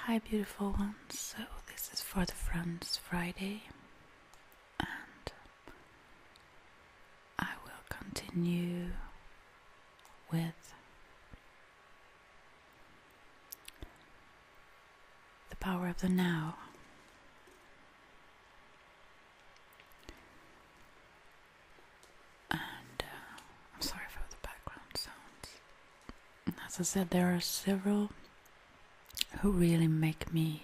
Hi, beautiful ones. So, this is for the Friends Friday, and I will continue with the power of the now. And I'm sorry for the background sounds. As I said, there are several who really make me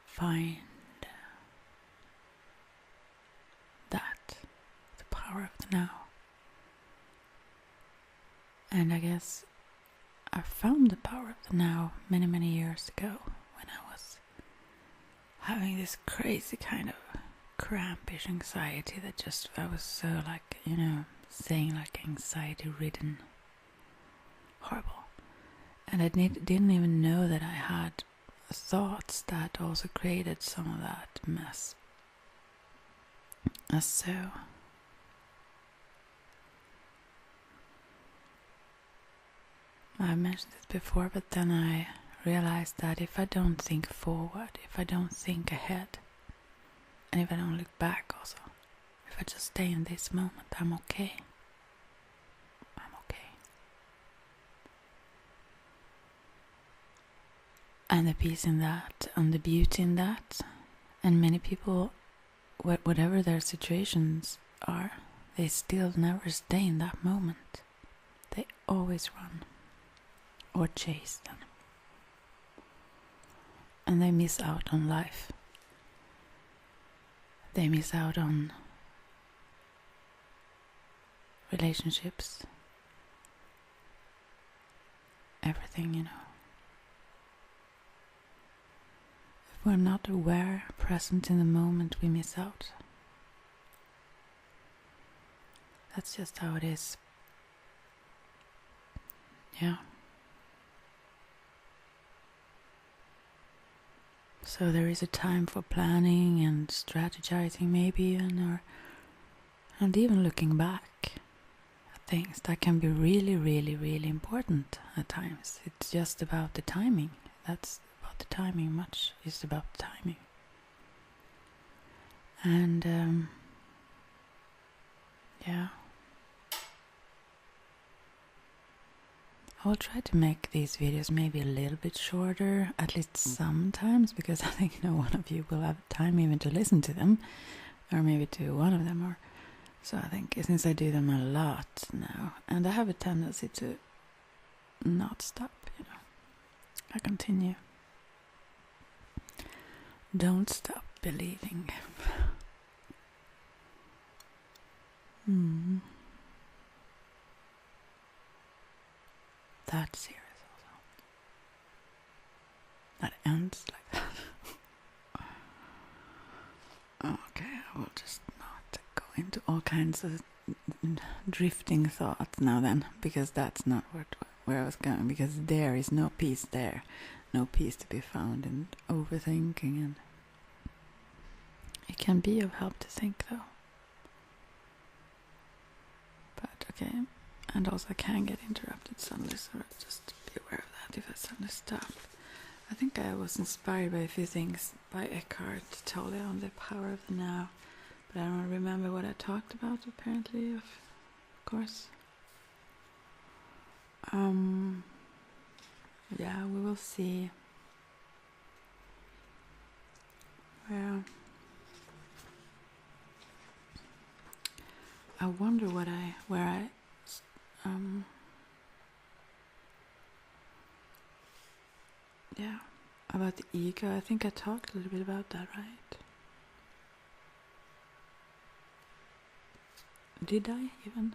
find that the power of the now. And I guess I found the power of the now many years ago when I was having this crazy kind of crampish anxiety that just, I was so like, saying like anxiety ridden, horrible. And I didn't even know that I had thoughts that also created some of that mess. So I've mentioned it before, but then I realized that if I don't think forward, if I don't think ahead, and if I don't look back also, if I just stay in this moment, I'm okay. I'm okay. And the peace in that, and the beauty in that, and many people, whatever their situations are, they still never stay in that moment. They always run or chase them. And they miss out on life. They miss out on relationships, everything, If we're not aware, present in the moment, we miss out. That's just how it is. Yeah. So there is a time for planning and strategizing, maybe even, and even looking back at things that can be really important at times. It's just about the timing. That's about the timing. Much is about the timing. And yeah. I will try to make these videos maybe a little bit shorter, at least sometimes, because I think no one of you will have time even to listen to them, or maybe to one of them. Or so I think since I do them a lot now, and I have a tendency to not stop, I continue. Don't stop believing. That's serious also. That ends like that. Okay, I will just not go into all kinds of drifting thoughts now then, because that's not where I was going, because there is no peace there. No peace to be found in overthinking, and it can be of help to think though. But okay. And also I can get interrupted suddenly, so just be aware of that if I suddenly stop. I think I was inspired by a few things by Eckhart Tolle on the power of the now, but I don't remember what I talked about, apparently, of course. Yeah, we will see. Well, I wonder yeah, about the ego. I think I talked a little bit about that, right? Did I even?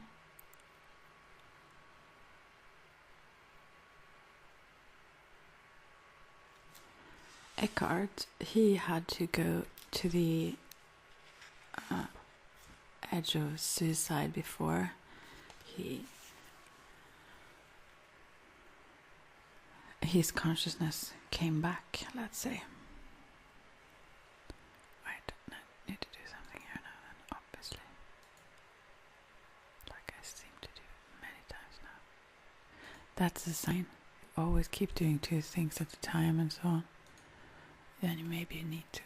Eckhart, he had to go to the edge of suicide before his consciousness came back, let's say. Right, I need to do something here now then, obviously. Like I seem to do many times now. That's a sign. always keep doing two things at a time and so on, then maybe you need to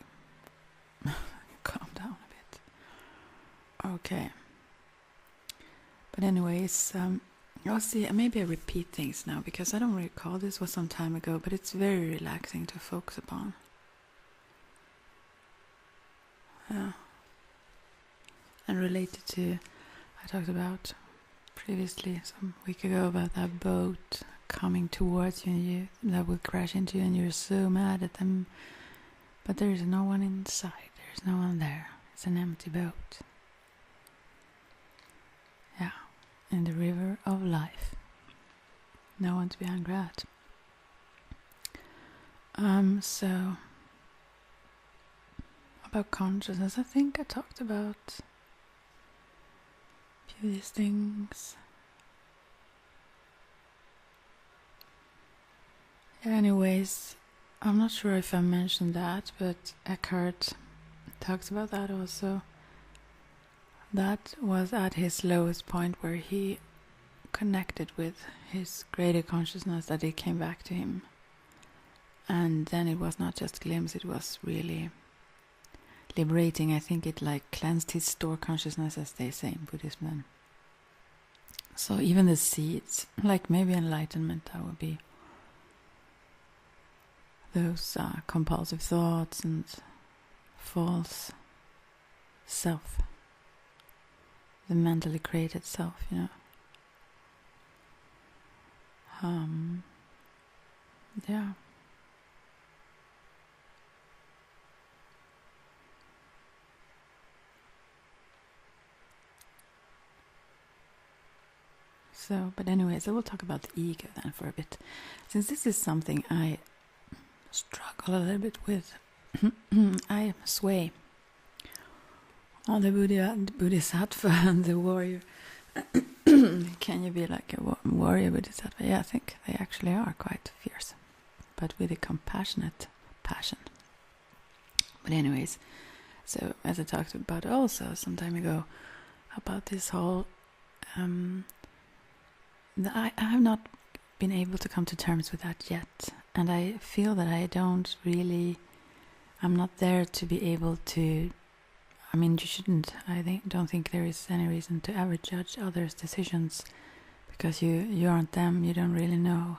calm down a bit. Okay. But anyways, I'll see. Maybe I repeat things now because I don't recall. This was some time ago, but it's very relaxing to focus upon. Yeah. And related to, I talked about previously some week ago about that boat coming towards you and you that will crash into you and you're so mad at them, but there's no one inside. There's no one there. It's an empty boat. Yeah, in the river of life. No one to be angry at. So about consciousness, I think I talked about a few of these things. Yeah, anyways, I'm not sure if I mentioned that, but Eckhart talks about that also. That was at his lowest point where he connected with his greater consciousness, that it came back to him. And then it was not just a glimpse, it was really liberating. I think it like cleansed his stored consciousness, as they say in Buddhism then. So even the seeds, like maybe enlightenment, that would be those compulsive thoughts and false self, the mentally created self, you know. Yeah. So, but anyways, I will talk about the ego then for a bit, since this is something I struggle a little bit with. I sway on the Bodhisattva and the warrior. Can you be like a warrior Bodhisattva? Yeah, I think they actually are quite fierce, but with a compassionate passion. But anyways, so as I talked about also some time ago about this whole I have not been able to come to terms with that yet, and I feel that I'm not there to be able to. I mean, you shouldn't. Don't think there is any reason to ever judge others' decisions, because you aren't them. You don't really know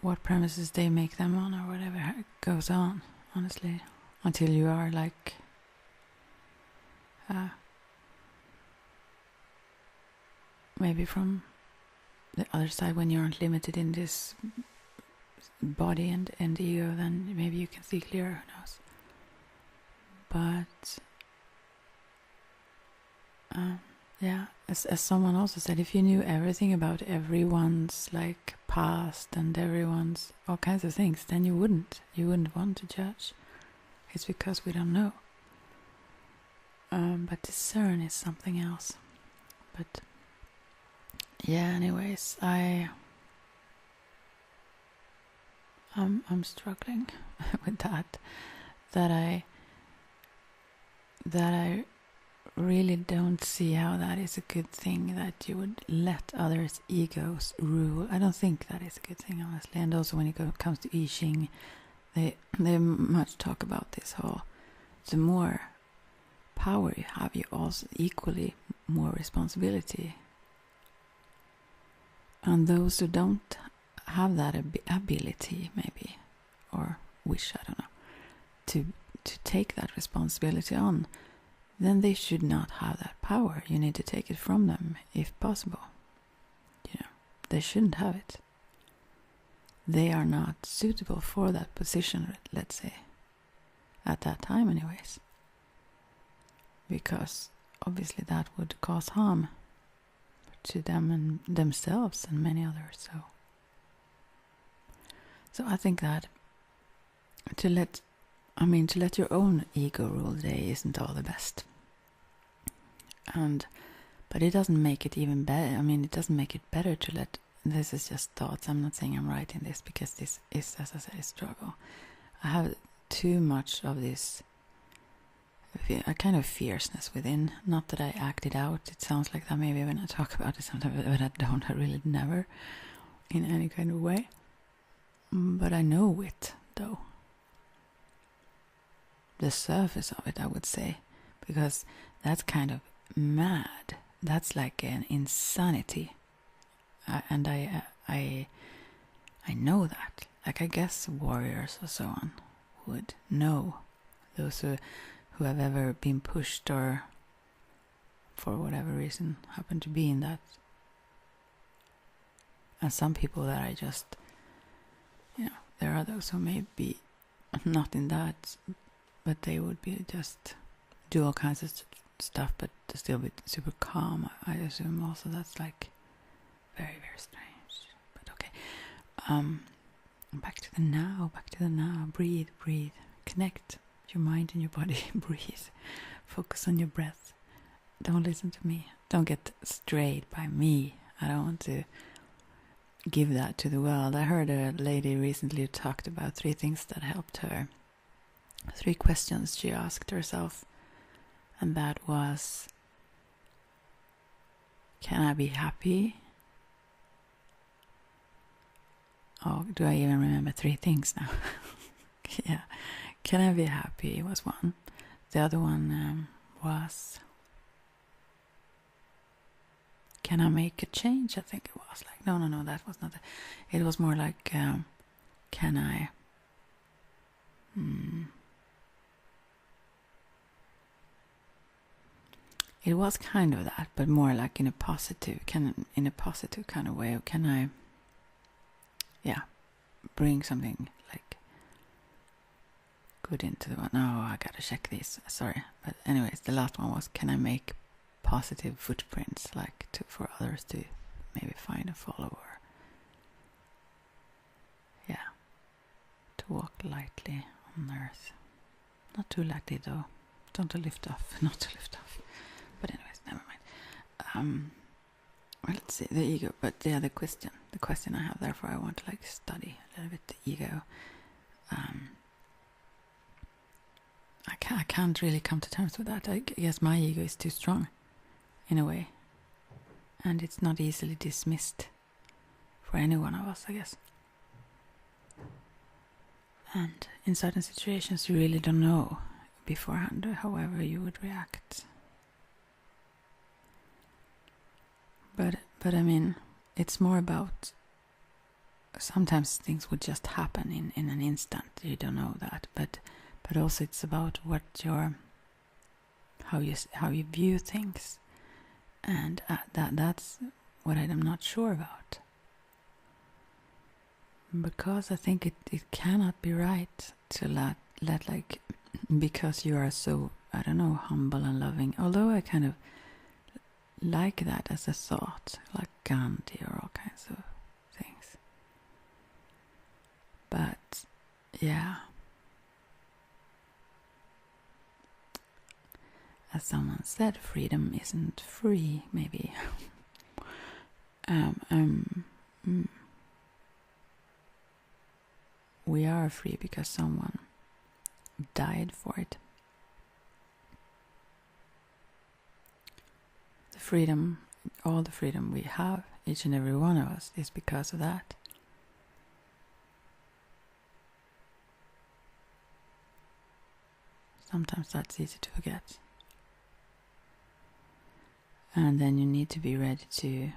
what premises they make them on or whatever goes on, honestly, until you are like maybe from the other side, when you aren't limited in this body and ego, then maybe you can see clearer, who knows. But yeah, as someone also said, if you knew everything about everyone's like past and everyone's all kinds of things, then you wouldn't want to judge. It's because we don't know. But discern is something else. But yeah, anyways, I'm struggling with that I really don't see how that is a good thing, that you would let others' egos rule. I don't think that is a good thing, honestly. And also when it comes to I Ching, they much talk about this whole, the more power you have, you also equally more responsibility. And those who don't have that ability, maybe, or wish, I don't know, to take that responsibility on, then they should not have that power. You need to take it from them, if possible. You know, they shouldn't have it. They are not suitable for that position, let's say, at that time anyways. Because obviously that would cause harm to them and themselves and many others. So I think that to let your own ego rule the day isn't all the best. But it doesn't make it even better. I mean, it doesn't make it better to let. This is just thoughts. I'm not saying I'm right in this, because this is, as I say, a struggle. I have too much of this a kind of fierceness within. Not that I act it out. It sounds like that maybe when I talk about it sometimes, but I don't. I really never. in any kind of way. But I know it, though. The surface of it, I would say, because that's kind of mad. That's like an insanity, and I know that. Like, I guess warriors or so on would know, those who have ever been pushed or for whatever reason happen to be in that. And some people that I just, there are those who may be not in that, but they would be just do all kinds of stuff, but still be super calm. I assume also that's like very, very strange. But okay. Back to the now. Breathe. Connect your mind and your body. Breathe. Focus on your breath. Don't listen to me. Don't get strayed by me. I don't want to give that to the world. I heard a lady recently who talked about 3 things that helped her. 3 questions she asked herself. And that was, can I be happy? Oh, do I even remember 3 things now? Yeah. Can I be happy was one. The other one was, can I make a change? I think it was like, no, that was not it. It was more like, can I... It was kind of that, but more like in a positive kind of way. Or can I, bring something like good into the one? No, I gotta check these. Sorry, but anyways, the last one was, can I make positive footprints, like for others to maybe find a follower? Yeah, to walk lightly on earth, not too lightly though. Not to lift off. But anyways, never mind. Well, let's see, the ego. But the other question, I have, therefore I want to like study a little bit the ego. I can't really come to terms with that. I guess my ego is too strong, in a way, and it's not easily dismissed for any one of us, I guess. And in certain situations, you really don't know beforehand however you would react. But I mean, it's more about, sometimes things would just happen in an instant. You don't know that, but also it's about what how you view things, and that's what I'm not sure about. Because I think it cannot be right to let like, because you are so, I don't know, humble and loving. Although I kind of like that as a thought, like Gandhi or all kinds of things. But yeah, as someone said, freedom isn't free, maybe. We are free because someone died for it. The freedom, all the freedom we have, each and every one of us, is because of that. Sometimes that's easy to forget. And then you need to be ready to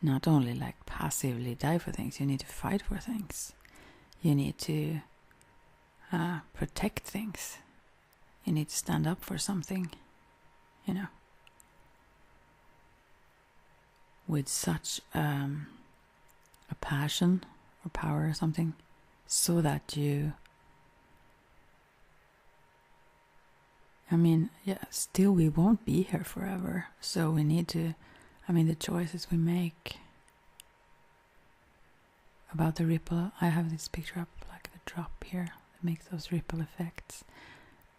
not only like passively die for things, you need to fight for things. You need to protect things. You need to stand up for something, with such a passion or power or something, so that you, still we won't be here forever, so we need to, the choices we make. About the ripple, I have this picture up, like the drop here, that makes those ripple effects.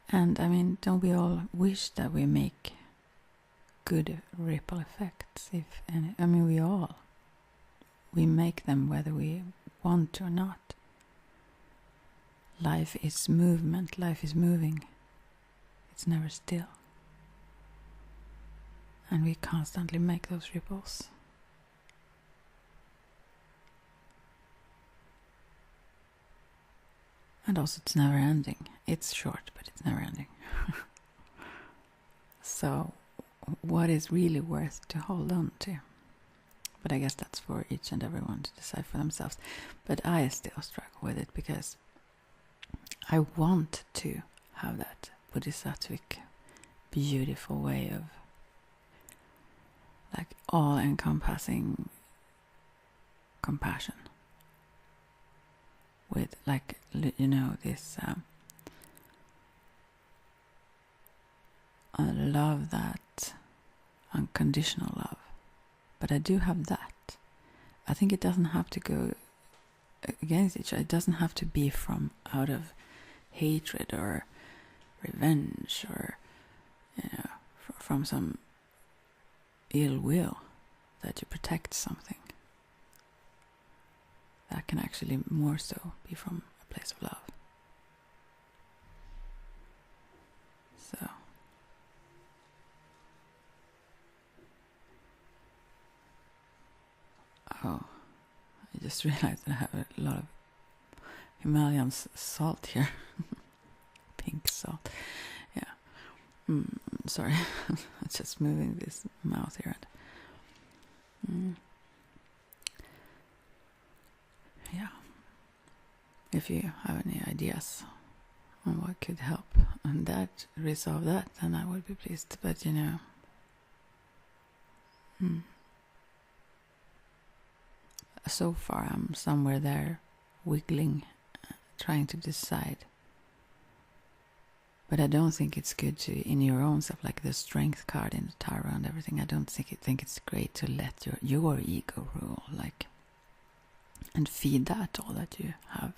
And don't we all wish that we make good ripple effects? We make them whether we want to or not. Life is movement, life is moving. It's never still. And we constantly make those ripples. And also it's never ending. It's short, but it's never ending. So what is really worth to hold on to? But I guess that's for each and everyone to decide for themselves. But I still struggle with it because I want to have that bodhisattvic, beautiful way of like all-encompassing compassion with like, you know, this love, that unconditional love. But I do have that. I think it doesn't have to go against each other. It doesn't have to be from out of hatred or revenge or, you know, from some ill will that you protect something. That can actually more so be from a place of love. So oh, I just realized that I have a lot of Himalayan salt here. Pink salt. Yeah. Sorry. I'm just moving this mouth here. Yeah. If you have any ideas on what could help and that resolve that, then I would be pleased. But you know, so far I'm somewhere there, wiggling, trying to decide. But I don't think it's good to, in your own self, like the strength card in the tarot and everything, I don't think it's great to let your ego rule, like, and feed that all that you have.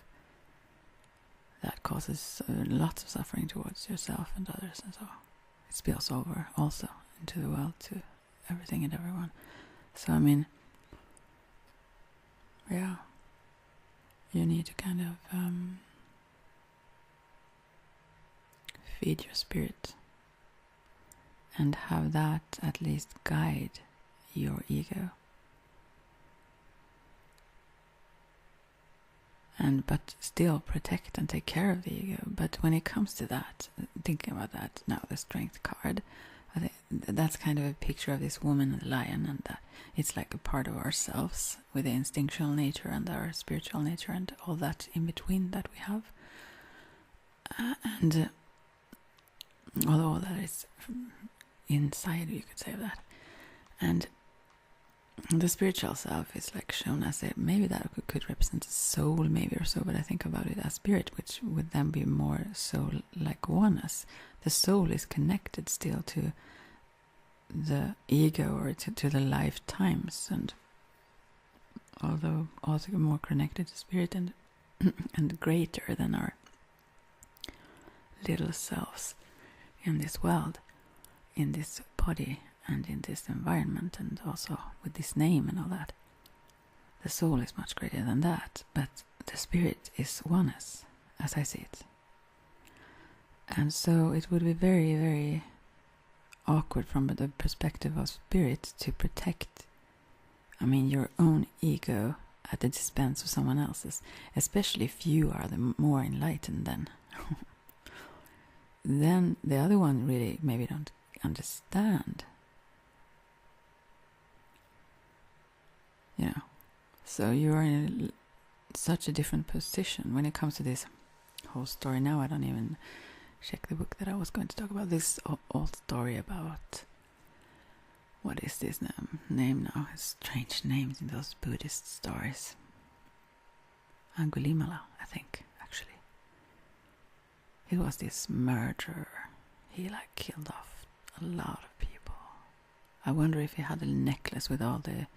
That causes lots of suffering towards yourself and others, and so it spills over also into the world to everything and everyone. So I mean, yeah, you need to kind of feed your spirit and have that at least guide your ego. But still protect and take care of the ego. But when it comes to that, thinking about that now, the strength card, I think that's kind of a picture of this woman and the lion, and that it's like a part of ourselves with the instinctual nature and our spiritual nature and all that in between that we have. And although that is inside, you could say that. And the spiritual self is like shown as maybe that could represent a soul, maybe or so, but I think about it as spirit, which would then be more so like oneness. The soul is connected still to the ego or to the lifetimes, and although also more connected to spirit and and greater than our little selves in this world, in this body, and in this environment, and also with this name and all that. The soul is much greater than that, but the spirit is oneness, as I see it. And so it would be very, very awkward from the perspective of spirit to protect, your own ego at the expense of someone else's, especially if you are the more enlightened then. Then the other one really maybe don't understand. So you're in such a different position when it comes to this whole story. Now I don't even check the book that I was going to talk about. This old story about, what is this name now? Strange names in those Buddhist stories. Angulimala, I think, actually. It was this murderer. He killed off a lot of people. I wonder if he had a necklace with all the,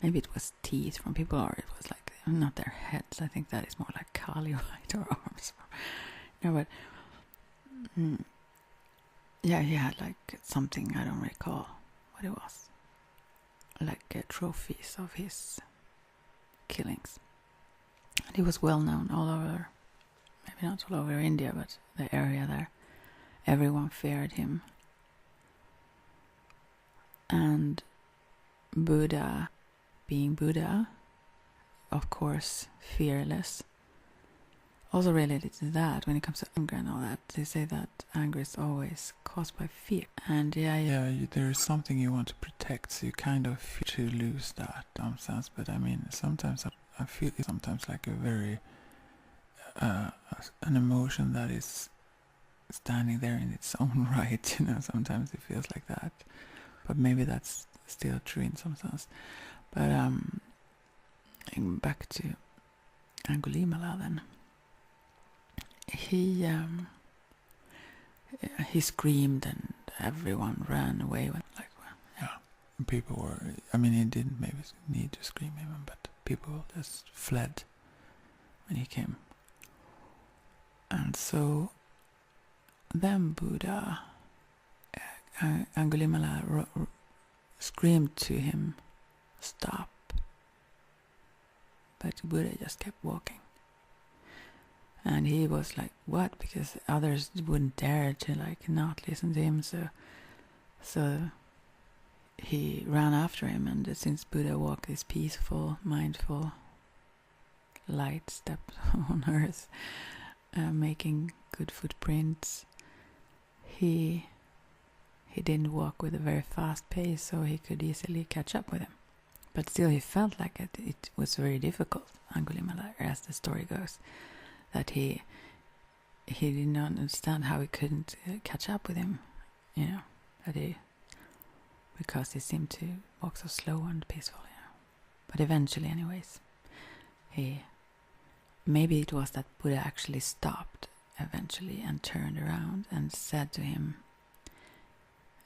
maybe it was teeth from people, or it was not their heads. I think that is more like Kali, right, or arms. No, but yeah, he had something, I don't recall what it was, trophies of his killings. And he was well known all over, maybe not all over India, but the area there. Everyone feared him. And Buddha, being Buddha, of course fearless, Also related to that, when it comes to anger and all that, they say that anger is always caused by fear. And there is something you want to protect, so you kind of fear to lose that in some sense. But I mean, sometimes I feel it's sometimes like a very an emotion that is standing there in its own right. Sometimes it feels like that, but maybe that's still true in some sense. But back to Angulimala then. He screamed and everyone ran away. People were. I mean, he didn't maybe need to scream even, but people just fled when he came. And so then Buddha, Angulimala screamed to him, "Stop!" But Buddha just kept walking. And he was like, what? Because others wouldn't dare to not listen to him, so he ran after him. And since Buddha walked this peaceful, mindful, light step on earth, making good footprints, he didn't walk with a very fast pace, so he could easily catch up with him. But still, he felt like it was very difficult, Angulimala, as the story goes, that he did not understand how he couldn't catch up with him, because he seemed to walk so slow and peaceful, But eventually, anyways, maybe it was that Buddha actually stopped eventually and turned around and said to him,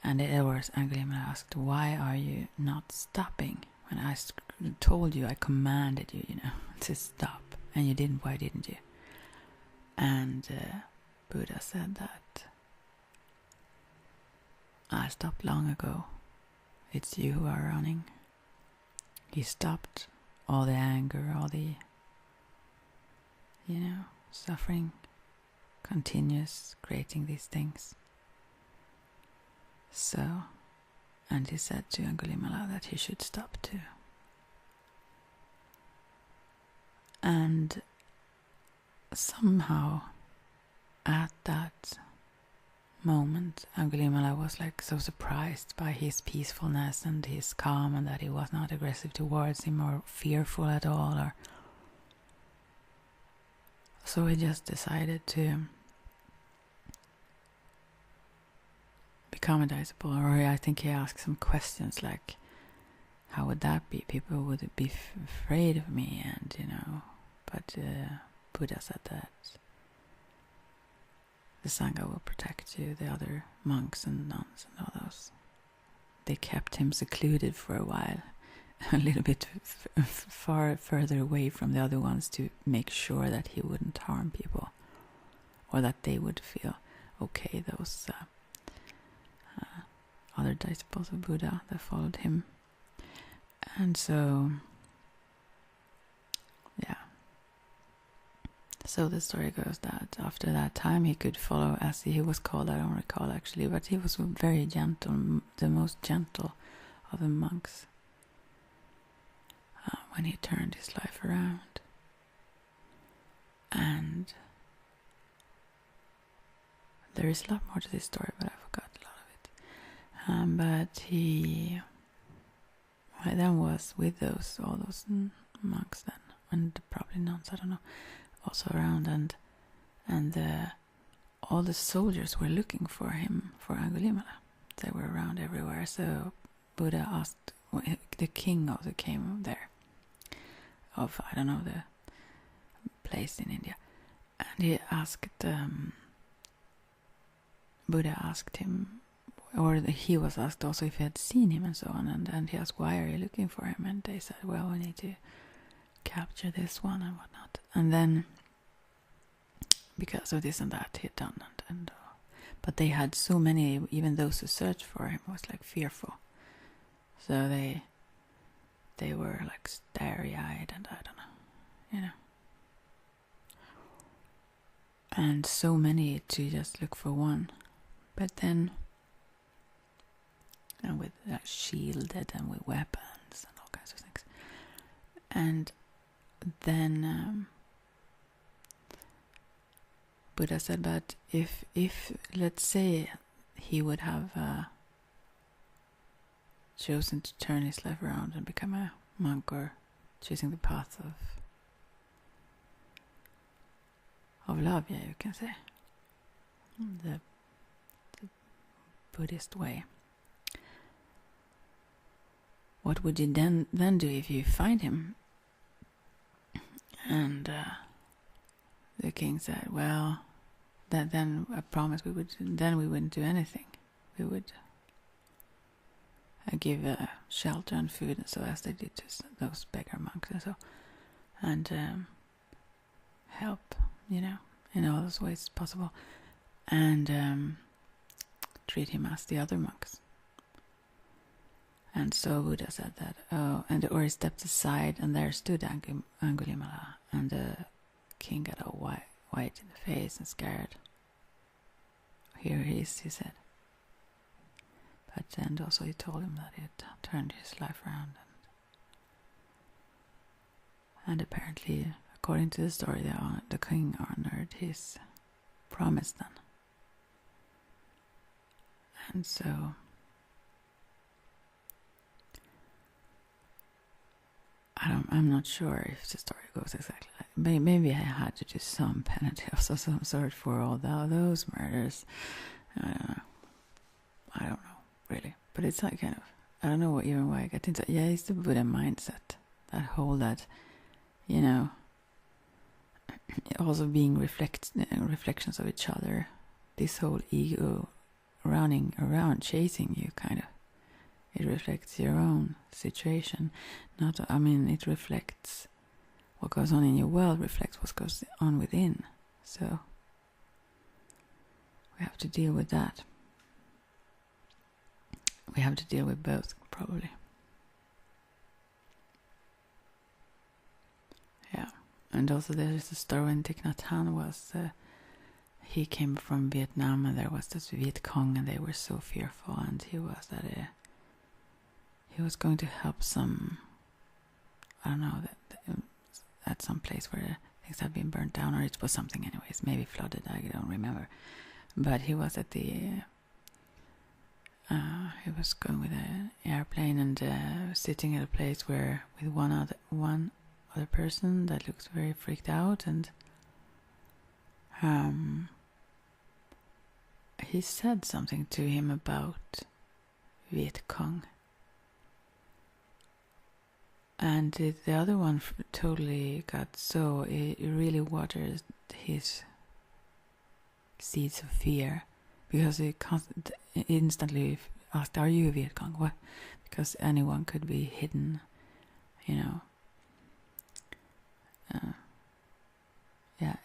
and afterwards Angulimala asked, "Why are you not stopping? When I told you, I commanded you, to stop, and you didn't. Why didn't you?" And Buddha said that, "I stopped long ago. It's you who are running." He stopped all the anger, all the, suffering, continuous creating these things. So, and he said to Angulimala that he should stop too. And somehow, at that moment, Angulimala was so surprised by his peacefulness and his calm, and that he was not aggressive towards him or fearful at all. So he just decided to become a disciple, or I think he asked some questions like, how would that be? People would be afraid of me, and but Buddha said that the Sangha will protect you, the other monks and nuns and all those. They kept him secluded for a while, a little bit far further away from the other ones, to make sure that he wouldn't harm people, or that they would feel okay, those other disciples of Buddha that followed him. And so, so the story goes that after that time he could follow, as he was called, I don't recall actually, but he was very gentle, the most gentle of the monks, when he turned his life around. And there is a lot more to this story, but I forgot a lot of it. But he then was with all those monks then, and probably nuns, I don't know, also around, and all the soldiers were looking for him, for Angulimala. They were around everywhere. So Buddha asked, the king also came there, of, I don't know, the place in India, and he asked, Buddha asked him, or he was asked also if he had seen him and so on, and he asked, "Why are you looking for him?" And they said, "Well, we need to capture this one and whatnot." And then, because of this and that he'd done, but they had so many, even those who searched for him was fearful, so they were starry-eyed, and I don't know, and so many to just look for one. But then, and with shielded and with weapons and all kinds of things. And then Buddha said, but if let's say he would have chosen to turn his life around and become a monk, or choosing the path of love, yeah, you can say, the Buddhist way. What would you then do if you find him? And the king said, well, then I promise we wouldn't do anything. We would give shelter and food, and so as they did to those beggar monks and so, and help, in all those ways possible, and treat him as the other monks. And so Buddha said that, or he stepped aside, and there stood Angulimala, and the king got all white in the face and scared. Here he is, he said. But then also he told him that he had turned his life around, and apparently, according to the story, the king honored his promise then. And so I'm not sure if the story goes exactly like. Maybe I had to do some penalty of some sort for all those murders. I don't know, really. But it's like kind of, I don't know why I got into it. Yeah, it's the Buddha mindset. That also being reflections of each other. This whole ego running around, chasing you, kind of. It reflects your own situation. It reflects what goes on in your world, reflects what goes on within. So we have to deal with that. We have to deal with both, probably. Yeah. And also there is a story when Thich Nhat Hanh was, he came from Vietnam, and there was this Viet Cong, and they were so fearful, and he was going to help some, I don't know, at some place where things had been burnt down, or it was something anyways, maybe flooded, I don't remember. But he was at he was going with an airplane, and sitting at a place with one other person that looks very freaked out, and he said something to him about Viet Cong. And the other one totally got so, it really watered his seeds of fear, because he instantly asked, "Are you Viet Cong?" What? Because anyone could be hidden,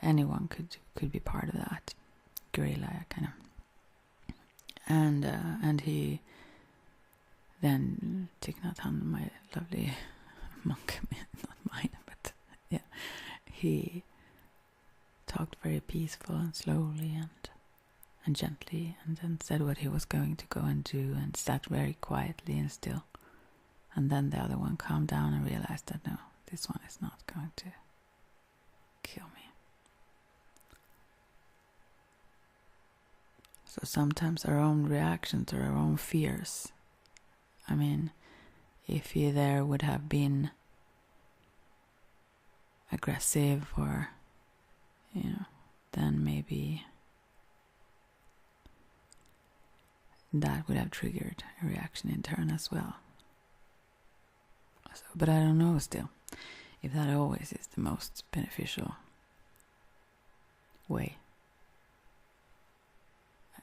anyone could be part of that guerrilla kind of. And he then Thich Nhat Hanh, my lovely monk, not mine, but yeah, he talked very peaceful and slowly and gently, and then said what he was going to go and do, and sat very quietly and still. And then the other one calmed down and realized that no, this one is not going to kill me. So sometimes our own reactions or our own fears, if he there would have been aggressive, or then maybe that would have triggered a reaction in turn as well. So, but I don't know still if that always is the most beneficial way.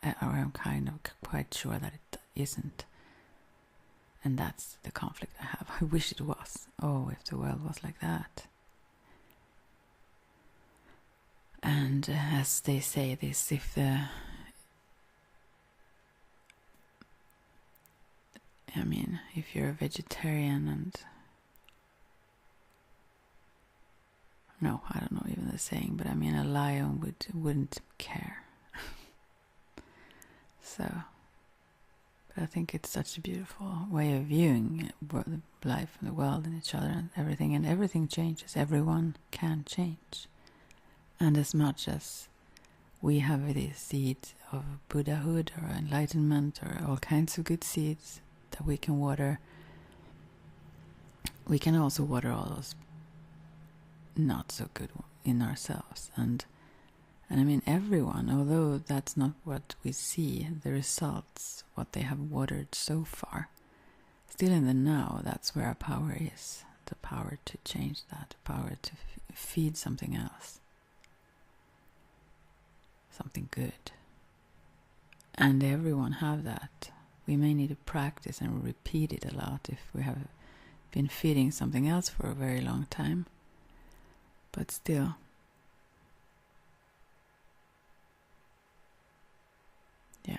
Or I'm kind of quite sure that it isn't. And that's the conflict I have. I wish it was. Oh, if the world was like that. And as they say this, if you're a vegetarian and... No, I don't know even the saying, but a lion wouldn't care. So... I think it's such a beautiful way of viewing life and the world and each other and everything changes. Everyone can change. And as much as we have these seeds of Buddhahood or enlightenment or all kinds of good seeds that we can water. We can also water all those not so good in ourselves. And I mean, everyone, although that's not what we see, the results, what they have watered so far, still in the now, that's where our power is. The power to change that, the power to feed something else. Something good. And everyone have that. We may need to practice and repeat it a lot if we have been feeding something else for a very long time. But still, yeah.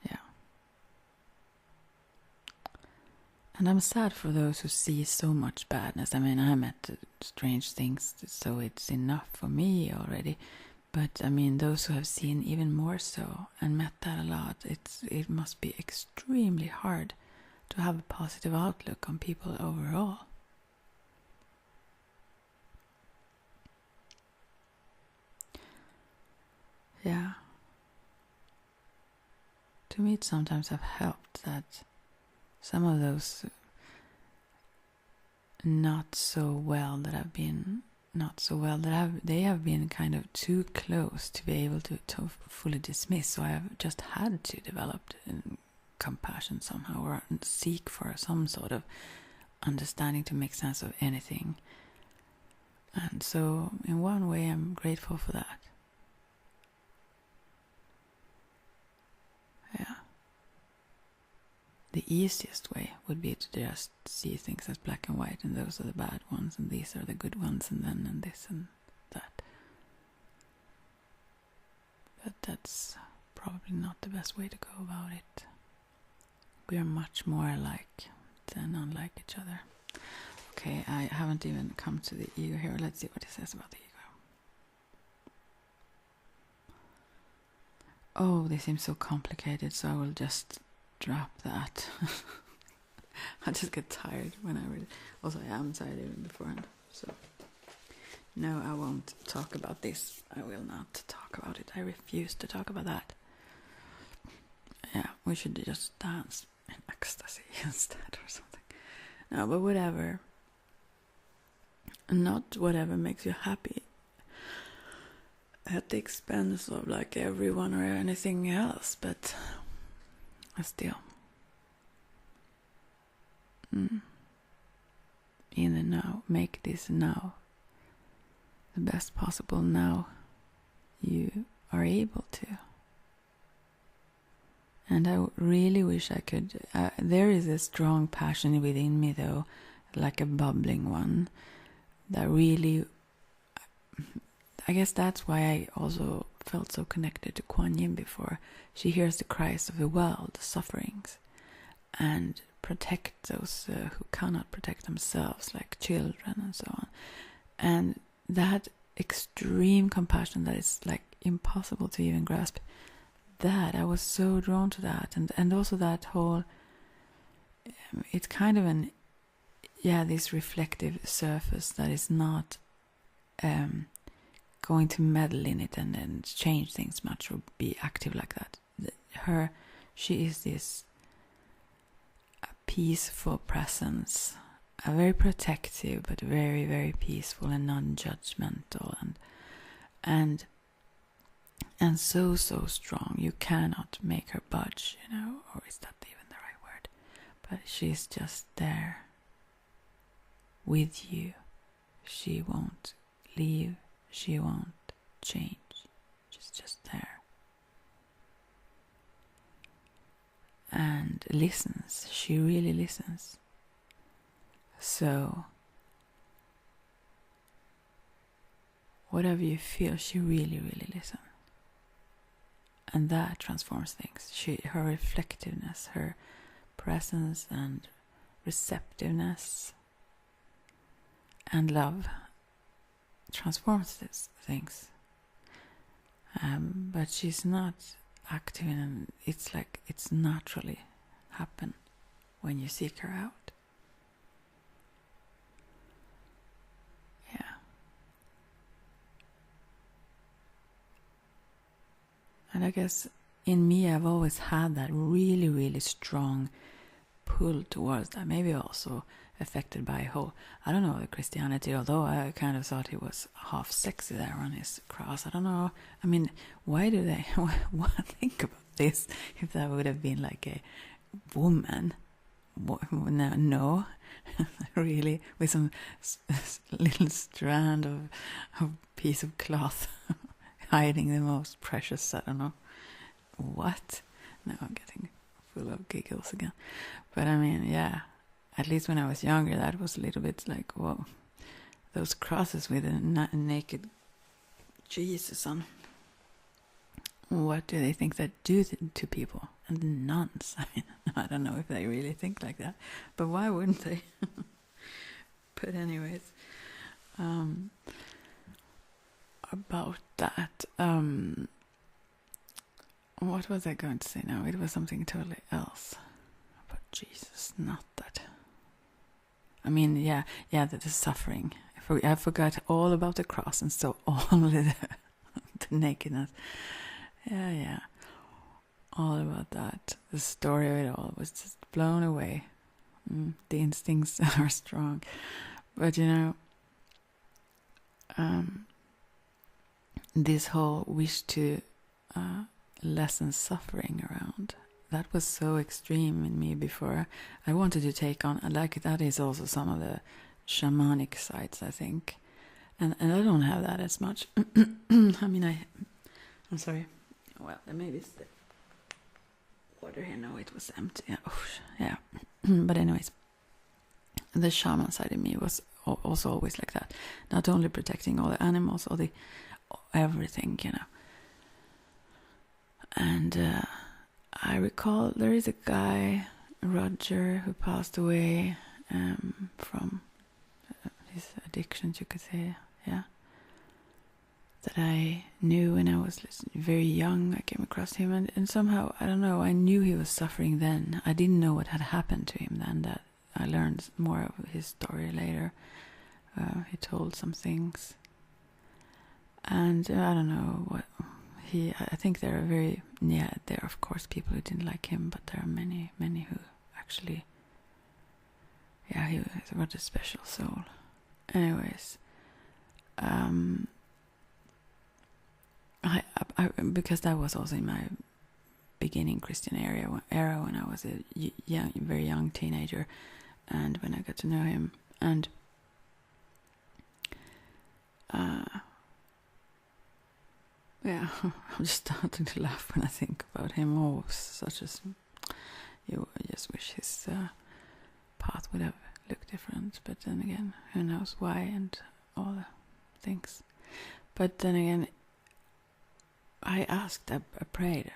Yeah. And I'm sad for those who see so much badness. I mean, I met strange things, so it's enough for me already. But I mean, those who have seen even more so and met that a lot, it must be extremely hard to have a positive outlook on people overall. Yeah. To me, it sometimes have helped that some of those not so well that have been they have been kind of too close to be able to fully dismiss. So I have just had to develop compassion somehow, or seek for some sort of understanding to make sense of anything. And so in one way I'm grateful for that. Yeah. The easiest way would be to just see things as black and white, and those are the bad ones and these are the good ones, and then and this and that. But that's probably not the best way to go about it. We are much more alike than unlike each other. Okay, I haven't even come to the ego here. Let's see what it says about the ego. Oh, they seem so complicated, so I will just drop that. I just get tired when I read it. Also, I am tired even beforehand. So, no, I won't talk about this. I will not talk about it. I refuse to talk about that. Yeah, we should just dance in ecstasy instead or something. No, but whatever. Not whatever makes you happy at the expense of like everyone or anything else, but still. In the now, make this now the best possible now you are able to. And I really wish I could. There is a strong passion within me, though, like a bubbling one, that really. I guess that's why I also felt so connected to Kuan Yin before. She hears the cries of the world, the sufferings, and protect those who cannot protect themselves, like children and so on. And that extreme compassion that is like impossible to even grasp, that I was so drawn to that. And also that whole, it's kind of this reflective surface that is not going to meddle in it and then change things much or be active like that. She is this peaceful presence, a very protective but very, very peaceful and non-judgmental and so strong. You cannot make her budge, or is that even the right word? But she's just there with you. She won't leave. She won't change. She's just there. And listens. She really listens. So, whatever you feel, she really, really listens. And that transforms things. Her reflectiveness, her presence and receptiveness and love transforms these things. But she's not active in it's like it's naturally happen when you seek her out. I guess in me I've always had that really, really strong pull towards that. Maybe also affected by whole, I don't know, the Christianity, although I kind of thought he was half sexy there on his cross. I don't know. I mean, why do they think about this if that would have been like a woman? No, really, with some little strand of piece of cloth hiding the most precious, I don't know what. Now I'm getting full of giggles again. But I mean, yeah, at least when I was younger, that was a little bit like, whoa, those crosses with a naked Jesus on. What do they think that do to people? And the nuns, I mean, I don't know if they really think like that, but why wouldn't they? But anyways, about that, what was I going to say now? It was something totally else. But Jesus, not that. I mean, yeah, the suffering. I forgot all about the cross and so only the nakedness. Yeah. All about that. The story of it all was just blown away. The instincts are strong. But, this whole wish to lessen suffering around, that was so extreme in me before. I wanted to take on, like, that is also some of the shamanic sides, I think. And I don't have that as much. I mean, I'm sorry. Well, maybe it's the water here. No, it was empty. Yeah. But anyways, the shaman side of me was also always like that. Not only protecting all the animals, all the everything, And I recall there is a guy, Roger, who passed away from his addictions, you could say, yeah. That I knew when I was very young. I came across him, and somehow, I don't know, I knew he was suffering then. I didn't know what had happened to him then. That I learned more of his story later. He told some things, and I don't know what I think there are there are of course people who didn't like him, but there are many who actually, he was a special soul. Anyways, I because that was also in my beginning Christian era when I was a very young teenager, and when I got to know him, and I'm just starting to laugh when I think about him. Oh, such as you just wish his path would have looked different, but then again, who knows why and all the things. But then again, I prayed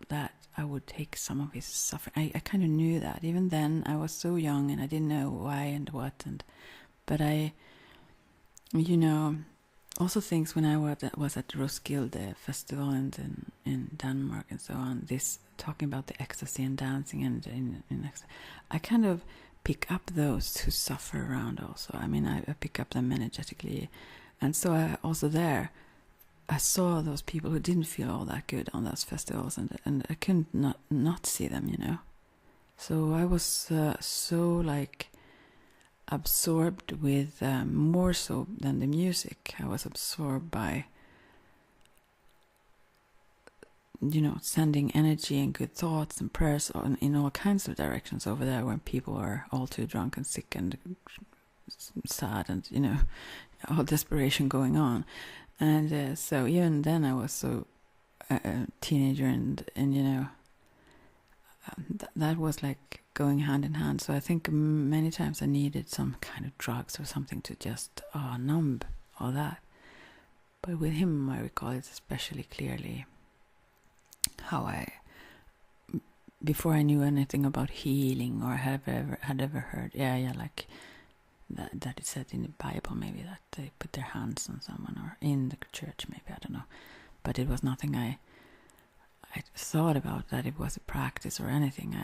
that I would take some of his suffering. I kind of knew that. Even then, I was so young and I didn't know why and what. But I, also things when I was at Roskilde Festival in Denmark and so on, this talking about the ecstasy and dancing and I kind of pick up those who suffer around also. I mean, I pick up them energetically. And so I saw those people who didn't feel all that good on those festivals, and I couldn't not see them, So I was so like absorbed with more so than the music. I was absorbed by sending energy and good thoughts and prayers in all kinds of directions over there when people are all too drunk and sick and sad and all desperation going on. And so even then I was so a teenager and that was like going hand in hand. So I think many times I needed some kind of drugs or something to just numb all that. But with him I recall it especially clearly how before I knew anything about healing or had ever heard like that it said in the Bible maybe that they put their hands on someone, or in the church maybe, I don't know, but it was nothing I thought about that it was a practice or anything.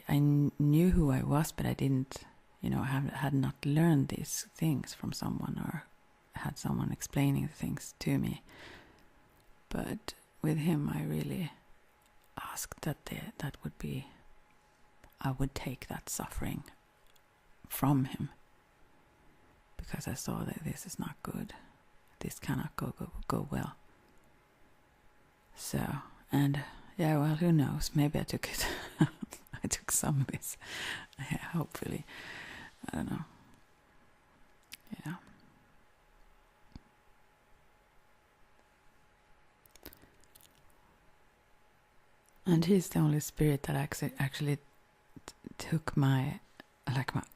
I knew who I was, but I didn't had not learned these things from someone or had someone explaining the things to me. But with him I really asked that I would take that suffering from him, because I saw that this is not good. This cannot go well. So, and yeah, well, who knows? Maybe I took it. I took some of this. Yeah, hopefully. I don't know. Yeah. And he's the only spirit that actually took my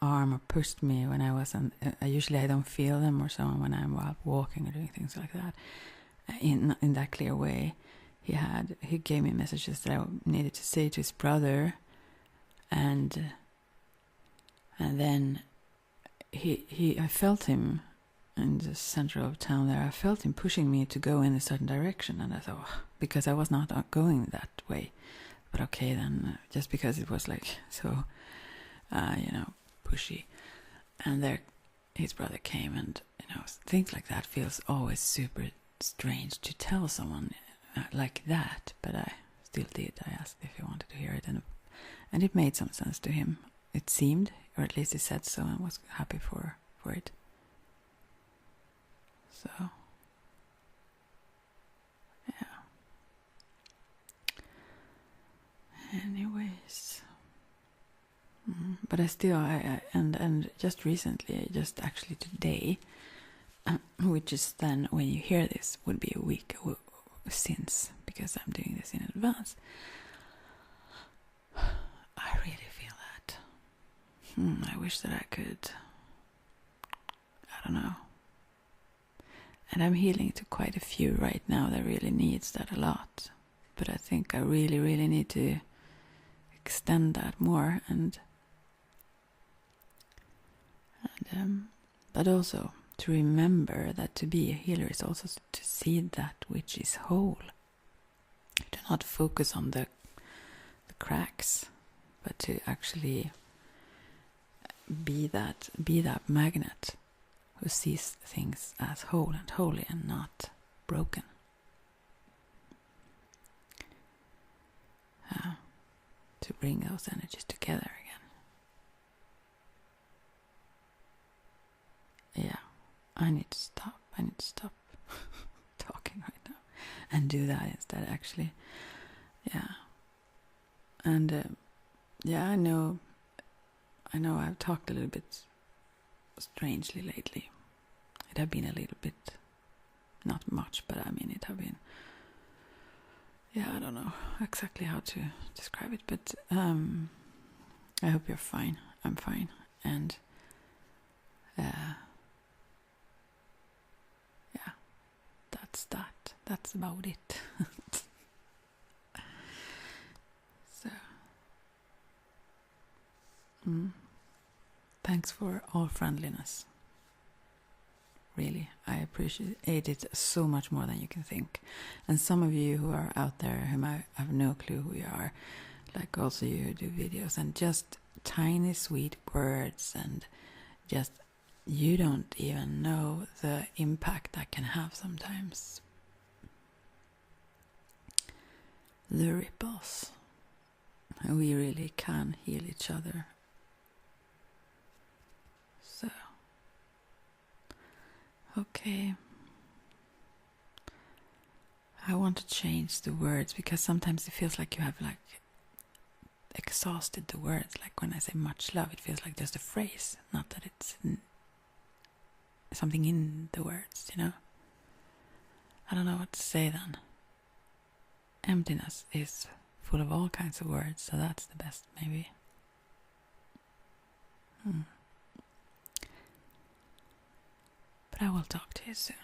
arm or pushed me when I wasn't. Usually I don't feel them or so when I'm out walking or doing things like that. In that clear way, he gave me messages that I needed to say to his brother, and then I felt him in the center of town there. I felt him pushing me to go in a certain direction, and I thought, because I was not going that way. But okay then, just because it was like so, pushy. And there, his brother came, and things like that feels always super strange to tell someone like that. But I still did. I asked if he wanted to hear it, and it made some sense to him. It seemed, or at least he said so, and was happy for it. So, yeah. Anyways, but I still, and just recently, just actually today, which is then when you hear this would be a week since, because I'm doing this in advance. I really feel that. I wish that I could. I don't know. And I'm healing to quite a few right now that really needs that a lot. But I think I really, really need to extend that more, but also to remember that to be a healer is also to see that which is whole. To not focus on the cracks, but to actually be that magnet who sees things as whole and holy and not broken. To bring those energies together again. Yeah, I need to stop talking right now and do that instead, actually. Yeah. And I know I've talked a little bit strangely lately. It have been a little bit, not much, but I mean it have been, I don't know exactly how to describe it, but I hope you're fine. I'm fine, and that's about it. So thanks for all friendliness. Really, I appreciate it so much more than you can think. And some of you who are out there whom I have no clue who you are, like also you who do videos, and just tiny sweet words, and just you don't even know the impact that can have sometimes. The ripples. We really can heal each other. So, okay. I want to change the words, because sometimes it feels like you have exhausted the words. Like when I say much love, it feels like just a phrase, not that it's something in the words, I don't know what to say then. Emptiness is full of all kinds of words, so that's the best, maybe. But I will talk to you soon.